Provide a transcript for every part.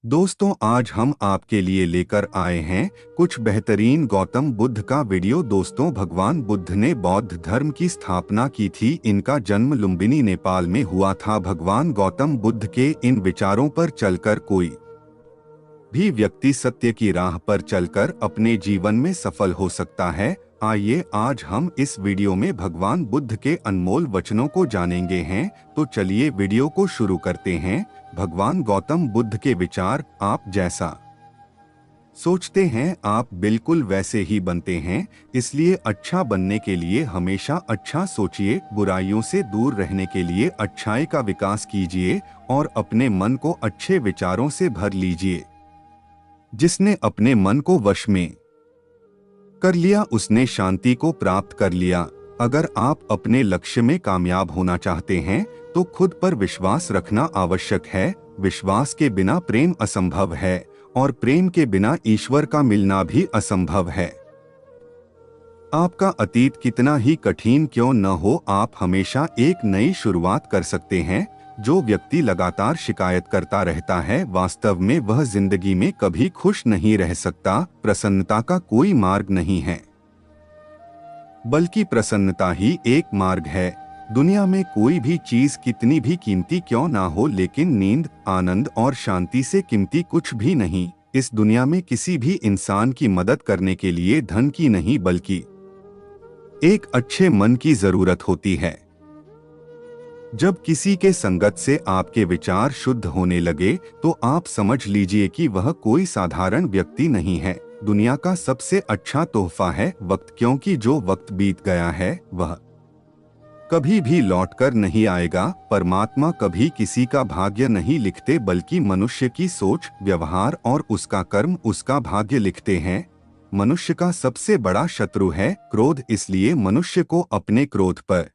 दोस्तों, आज हम आपके लिए लेकर आए हैं कुछ बेहतरीन गौतम बुद्ध का वीडियो। दोस्तों, भगवान बुद्ध ने बौद्ध धर्म की स्थापना की थी। इनका जन्म लुम्बिनी, नेपाल में हुआ था। भगवान गौतम बुद्ध के इन विचारों पर चलकर कोई भी व्यक्ति सत्य की राह पर चलकर अपने जीवन में सफल हो सकता है। आइए आज हम इस वीडियो में भगवान बुद्ध के अनमोल वचनों को जानेंगे हैं। तो चलिए वीडियो को शुरू करते हैं। भगवान गौतम बुद्ध के विचार: आप जैसा सोचते हैं आप बिल्कुल वैसे ही बनते हैं। इसलिए अच्छा बनने के लिए हमेशा अच्छा सोचिए, बुराइयों से दूर रहने के लिए अच्छाई का विकास कीजिए और अपने मन को अच्छे विचारों से भर लीजिए। जिसने अपने मन को वश में कर लिया उसने शांति को प्राप्त कर लिया। अगर आप अपने लक्ष्य में कामयाब होना चाहते हैं तो खुद पर विश्वास रखना आवश्यक है। विश्वास के बिना प्रेम असंभव है और प्रेम के बिना ईश्वर का मिलना भी असंभव है। आपका अतीत कितना ही कठिन क्यों न हो, आप हमेशा एक नई शुरुआत कर सकते हैं। जो व्यक्ति लगातार शिकायत करता रहता है वास्तव में वह जिंदगी में कभी खुश नहीं रह सकता। प्रसन्नता का कोई मार्ग नहीं है, बल्कि प्रसन्नता ही एक मार्ग है। दुनिया में कोई भी चीज कितनी भी कीमती क्यों ना हो, लेकिन नींद, आनंद और शांति से कीमती कुछ भी नहीं। इस दुनिया में किसी भी इंसान की मदद करने के लिए धन की नहीं बल्कि एक अच्छे मन की जरूरत होती है। जब किसी के संगत से आपके विचार शुद्ध होने लगे तो आप समझ लीजिए कि वह कोई साधारण व्यक्ति नहीं है। दुनिया का सबसे अच्छा तोहफा है वक्त, क्योंकि जो वक्त बीत गया है वह कभी भी लौटकर नहीं आएगा। परमात्मा कभी किसी का भाग्य नहीं लिखते, बल्कि मनुष्य की सोच, व्यवहार और उसका कर्म उसका भाग्य लिखते हैं। मनुष्य का सबसे बड़ा शत्रु है क्रोध, इसलिए मनुष्य को अपने क्रोध पर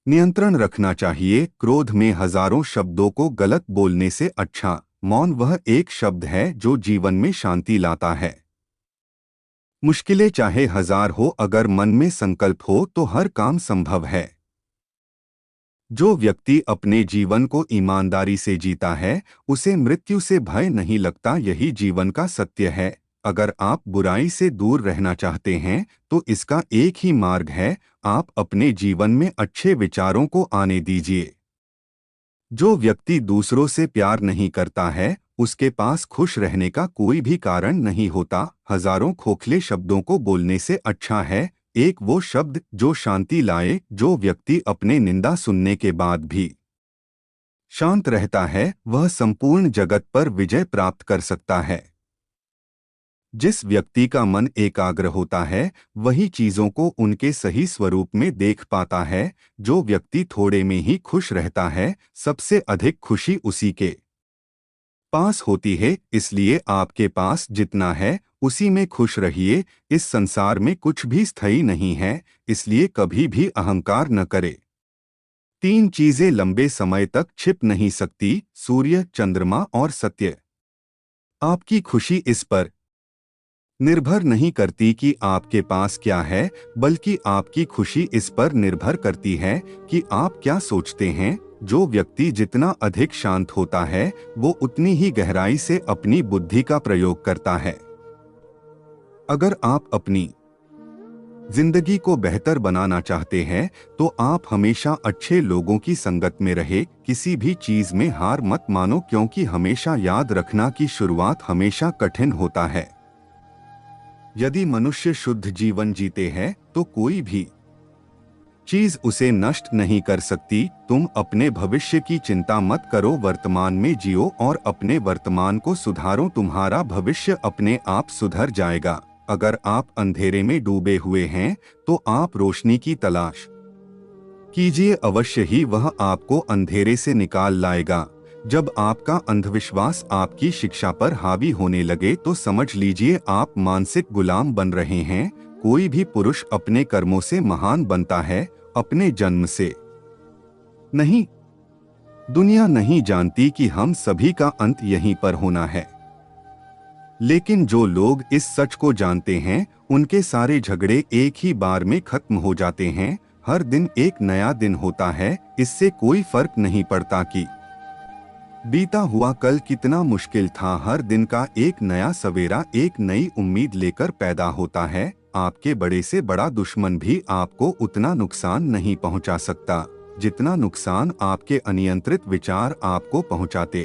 नियंत्रण रखना चाहिए। क्रोध में हजारों शब्दों को गलत बोलने से अच्छा मौन वह एक शब्द है जो जीवन में शांति लाता है। मुश्किलें चाहे हजार हो, अगर मन में संकल्प हो तो हर काम संभव है। जो व्यक्ति अपने जीवन को ईमानदारी से जीता है उसे मृत्यु से भय नहीं लगता। यही जीवन का सत्य है। अगर आप बुराई से दूर रहना चाहते हैं तो इसका एक ही मार्ग है, आप अपने जीवन में अच्छे विचारों को आने दीजिए। जो व्यक्ति दूसरों से प्यार नहीं करता है उसके पास खुश रहने का कोई भी कारण नहीं होता। हजारों खोखले शब्दों को बोलने से अच्छा है एक वो शब्द जो शांति लाए। जो व्यक्ति अपने निंदा सुनने के बाद भी शांत रहता है वह संपूर्ण जगत पर विजय प्राप्त कर सकता है। जिस व्यक्ति का मन एकाग्र होता है वही चीजों को उनके सही स्वरूप में देख पाता है। जो व्यक्ति थोड़े में ही खुश रहता है सबसे अधिक खुशी उसी के पास होती है। इसलिए आपके पास जितना है उसी में खुश रहिए। इस संसार में कुछ भी स्थायी नहीं है, इसलिए कभी भी अहंकार न करे। तीन चीजें लंबे समय तक छिप नहीं सकती: सूर्य, चंद्रमा और सत्य। आपकी खुशी इस पर निर्भर नहीं करती कि आपके पास क्या है, बल्कि आपकी खुशी इस पर निर्भर करती है कि आप क्या सोचते हैं। जो व्यक्ति जितना अधिक शांत होता है वो उतनी ही गहराई से अपनी बुद्धि का प्रयोग करता है। अगर आप अपनी जिंदगी को बेहतर बनाना चाहते हैं तो आप हमेशा अच्छे लोगों की संगत में रहे। किसी भी चीज में हार मत मानो, क्योंकि हमेशा याद रखना कि शुरुआत हमेशा कठिन होता है। यदि मनुष्य शुद्ध जीवन जीते हैं तो कोई भी चीज उसे नष्ट नहीं कर सकती। तुम अपने भविष्य की चिंता मत करो, वर्तमान में जियो और अपने वर्तमान को सुधारो। तुम्हारा भविष्य अपने आप सुधर जाएगा। अगर आप अंधेरे में डूबे हुए हैं तो आप रोशनी की तलाश कीजिए, अवश्य ही वह आपको अंधेरे से निकाल लाएगा। जब आपका अंधविश्वास आपकी शिक्षा पर हावी होने लगे तो समझ लीजिए आप मानसिक गुलाम बन रहे हैं। कोई भी पुरुष अपने कर्मों से महान बनता है, अपने जन्म से नहीं। दुनिया नहीं जानती कि हम सभी का अंत यहीं पर होना है, लेकिन जो लोग इस सच को जानते हैं उनके सारे झगड़े एक ही बार में खत्म हो जाते हैं। हर दिन एक नया दिन होता है, इससे कोई फर्क नहीं पड़ता कि बीता हुआ कल कितना मुश्किल था। हर दिन का एक नया सवेरा एक नई उम्मीद लेकर पैदा होता है। आपके बड़े से बड़ा दुश्मन भी आपको उतना नुकसान नहीं पहुंचा सकता जितना नुकसान आपके अनियंत्रित विचार आपको पहुंचाते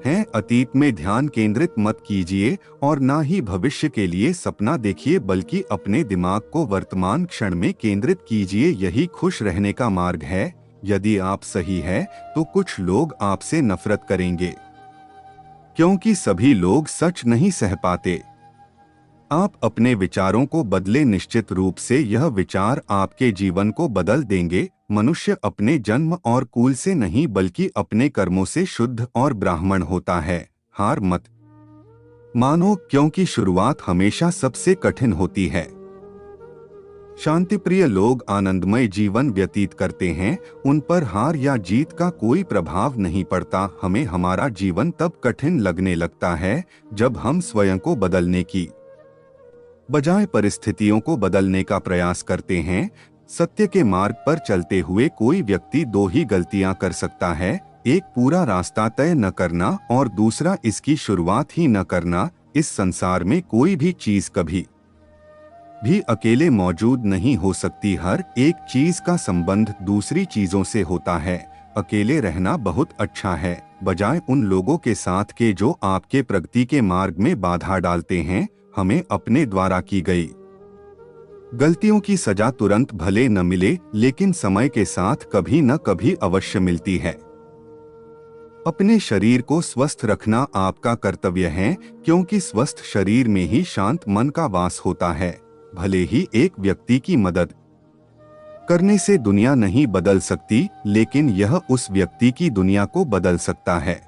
हैं। अतीत में ध्यान केंद्रित मत कीजिए और ना ही भविष्य के लिए सपना देखिए, बल्कि अपने दिमाग को वर्तमान क्षण में केंद्रित कीजिए। यही खुश रहने का मार्ग है। यदि आप सही है तो कुछ लोग आपसे नफरत करेंगे, क्योंकि सभी लोग सच नहीं सह पाते। आप अपने विचारों को बदले, निश्चित रूप से यह विचार आपके जीवन को बदल देंगे। मनुष्य अपने जन्म और कुल से नहीं बल्कि अपने कर्मों से शुद्ध और ब्राह्मण होता है। हार मत मानो, क्योंकि शुरुआत हमेशा सबसे कठिन होती है। शांतिप्रिय लोग आनंदमय जीवन व्यतीत करते हैं। उन पर हार या जीत का कोई प्रभाव नहीं पड़ता। हमें हमारा जीवन तब कठिन लगने लगता है जब हम स्वयं को बदलने की बजाय परिस्थितियों को बदलने का प्रयास करते हैं। सत्य के मार्ग पर चलते हुए कोई व्यक्ति दो ही गलतियां कर सकता है, एक पूरा रास्ता तय न करना और दूसरा इसकी शुरुआत ही न करना। इस संसार में कोई भी चीज कभी भी अकेले मौजूद नहीं हो सकती। हर एक चीज का संबंध दूसरी चीजों से होता है। अकेले रहना बहुत अच्छा है, बजाय उन लोगों के साथ के जो आपके प्रगति के मार्ग में बाधा डालते हैं। हमें अपने द्वारा की गई गलतियों की सजा तुरंत भले न मिले, लेकिन समय के साथ कभी न कभी अवश्य मिलती है। अपने शरीर को स्वस्थ रखना आपका कर्तव्य है, क्योंकि स्वस्थ शरीर में ही शांत मन का वास होता है। भले ही एक व्यक्ति की मदद करने से दुनिया नहीं बदल सकती, लेकिन यह उस व्यक्ति की दुनिया को बदल सकता है।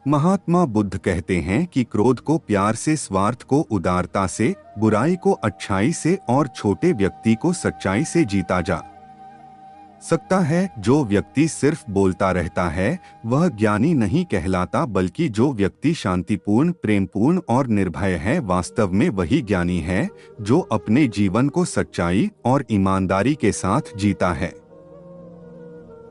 महात्मा बुद्ध कहते हैं कि क्रोध को प्यार से, स्वार्थ को उदारता से, बुराई को अच्छाई से और छोटे व्यक्ति को सच्चाई से जीता जा सकता है। जो व्यक्ति सिर्फ बोलता रहता है वह ज्ञानी नहीं कहलाता, बल्कि जो व्यक्ति शांतिपूर्ण, प्रेमपूर्ण और निर्भय है, वास्तव में वही ज्ञानी है जो अपने जीवन को सच्चाई और ईमानदारी के साथ जीता है।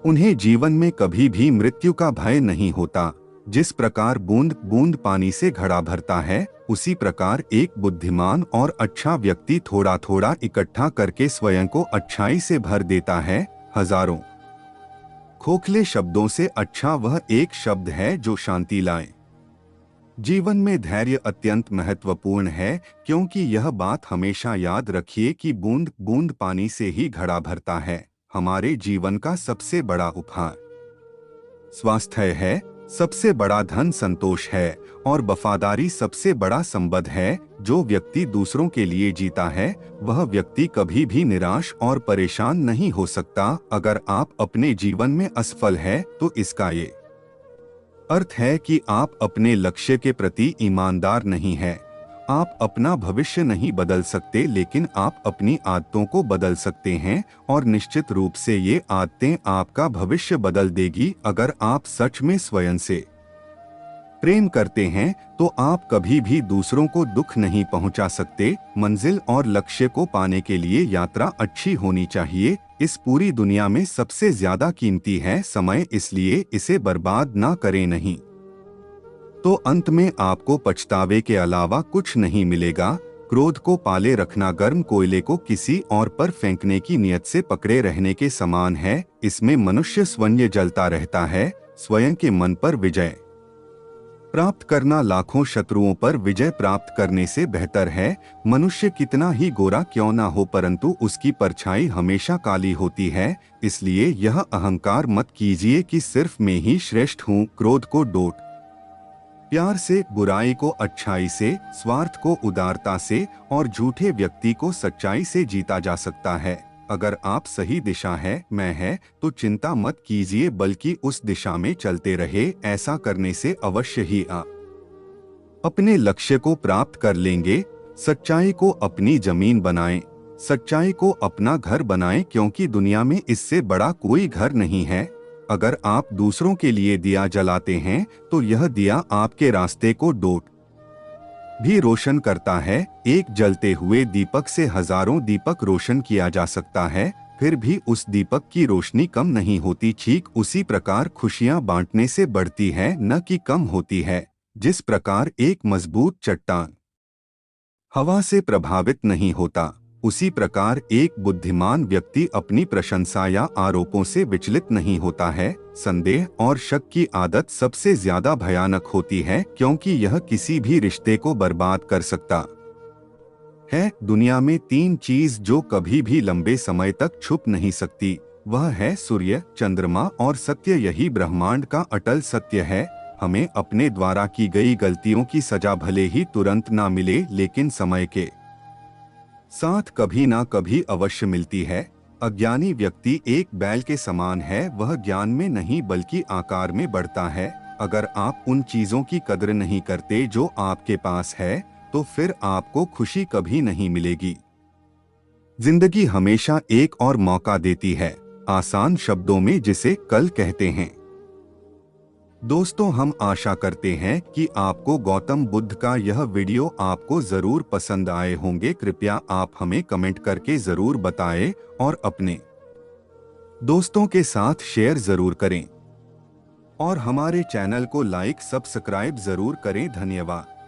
उन्हें जीवन में कभी भी मृत्यु का भय नहीं होता। जिस प्रकार बूंद बूंद पानी से घड़ा भरता है, उसी प्रकार एक बुद्धिमान और अच्छा व्यक्ति थोड़ा थोड़ा इकट्ठा करके स्वयं को अच्छाई से भर देता है। हजारों खोखले शब्दों से अच्छा वह एक शब्द है जो शांति लाए। जीवन में धैर्य अत्यंत महत्वपूर्ण है, क्योंकि यह बात हमेशा याद रखिए कि बूंद बूंद पानी से ही घड़ा भरता है। हमारे जीवन का सबसे बड़ा उपहार स्वास्थ्य है, सबसे बड़ा धन संतोष है और वफादारी सबसे बड़ा संबंध है। जो व्यक्ति दूसरों के लिए जीता है वह व्यक्ति कभी भी निराश और परेशान नहीं हो सकता। अगर आप अपने जीवन में असफल हैं तो इसका ये अर्थ है कि आप अपने लक्ष्य के प्रति ईमानदार नहीं हैं। आप अपना भविष्य नहीं बदल सकते, लेकिन आप अपनी आदतों को बदल सकते हैं और निश्चित रूप से ये आदतें आपका भविष्य बदल देगी। अगर आप सच में स्वयं से प्रेम करते हैं तो आप कभी भी दूसरों को दुख नहीं पहुंचा सकते। मंजिल और लक्ष्य को पाने के लिए यात्रा अच्छी होनी चाहिए। इस पूरी दुनिया में सबसे ज्यादा कीमती है समय, इसलिए इसे बर्बाद ना करें, नहीं तो अंत में आपको पछतावे के अलावा कुछ नहीं मिलेगा। क्रोध को पाले रखना गर्म कोयले को किसी और पर फेंकने की नियत से पकड़े रहने के समान है। इसमें मनुष्य स्वयं जलता रहता है। स्वयं के मन पर विजय प्राप्त करना लाखों शत्रुओं पर विजय प्राप्त करने से बेहतर है। मनुष्य कितना ही गोरा क्यों ना हो, परंतु उसकी परछाई हमेशा काली होती है। इसलिए यह अहंकार मत कीजिए कि सिर्फ मैं ही श्रेष्ठ हूँ। क्रोध को डोट प्यार से, बुराई को अच्छाई से, स्वार्थ को उदारता से और झूठे व्यक्ति को सच्चाई से जीता जा सकता है। अगर आप सही दिशा है तो चिंता मत कीजिए, बल्कि उस दिशा में चलते रहे। ऐसा करने से अवश्य ही आप अपने लक्ष्य को प्राप्त कर लेंगे। सच्चाई को अपनी जमीन बनाएं, सच्चाई को अपना घर बनाएं, क्योंकि दुनिया में इससे बड़ा कोई घर नहीं है। अगर आप दूसरों के लिए दिया जलाते हैं तो यह दिया आपके रास्ते को डोट भी रोशन करता है। एक जलते हुए दीपक से हजारों दीपक रोशन किया जा सकता है। फिर भी उस दीपक की रोशनी कम नहीं होती। ठीक उसी प्रकार खुशियां बांटने से बढ़ती है, न कि कम होती है। जिस प्रकार एक मजबूत चट्टान हवा से प्रभावित नहीं होता, उसी प्रकार एक बुद्धिमान व्यक्ति अपनी प्रशंसा या आरोपों से विचलित नहीं होता है। संदेह और शक की आदत सबसे ज्यादा भयानक होती है, क्योंकि यह किसी भी रिश्ते को बर्बाद कर सकता है। दुनिया में तीन चीज जो कभी भी लंबे समय तक छुप नहीं सकती, वह है सूर्य, चंद्रमा और सत्य। यही ब्रह्मांड का अटल सत्य है। हमें अपने द्वारा की गई गलतियों की सजा भले ही तुरंत ना मिले, लेकिन समय के साथ कभी ना कभी अवश्य मिलती है। अज्ञानी व्यक्ति एक बैल के समान है, वह ज्ञान में नहीं बल्कि आकार में बढ़ता है। अगर आप उन चीजों की कद्र नहीं करते जो आपके पास है, तो फिर आपको खुशी कभी नहीं मिलेगी। जिंदगी हमेशा एक और मौका देती है, आसान शब्दों में जिसे कल कहते हैं। दोस्तों, हम आशा करते हैं कि आपको गौतम बुद्ध का यह वीडियो आपको जरूर पसंद आए होंगे। कृपया आप हमें कमेंट करके जरूर बताएं और अपने दोस्तों के साथ शेयर जरूर करें और हमारे चैनल को लाइक सब्सक्राइब जरूर करें। धन्यवाद।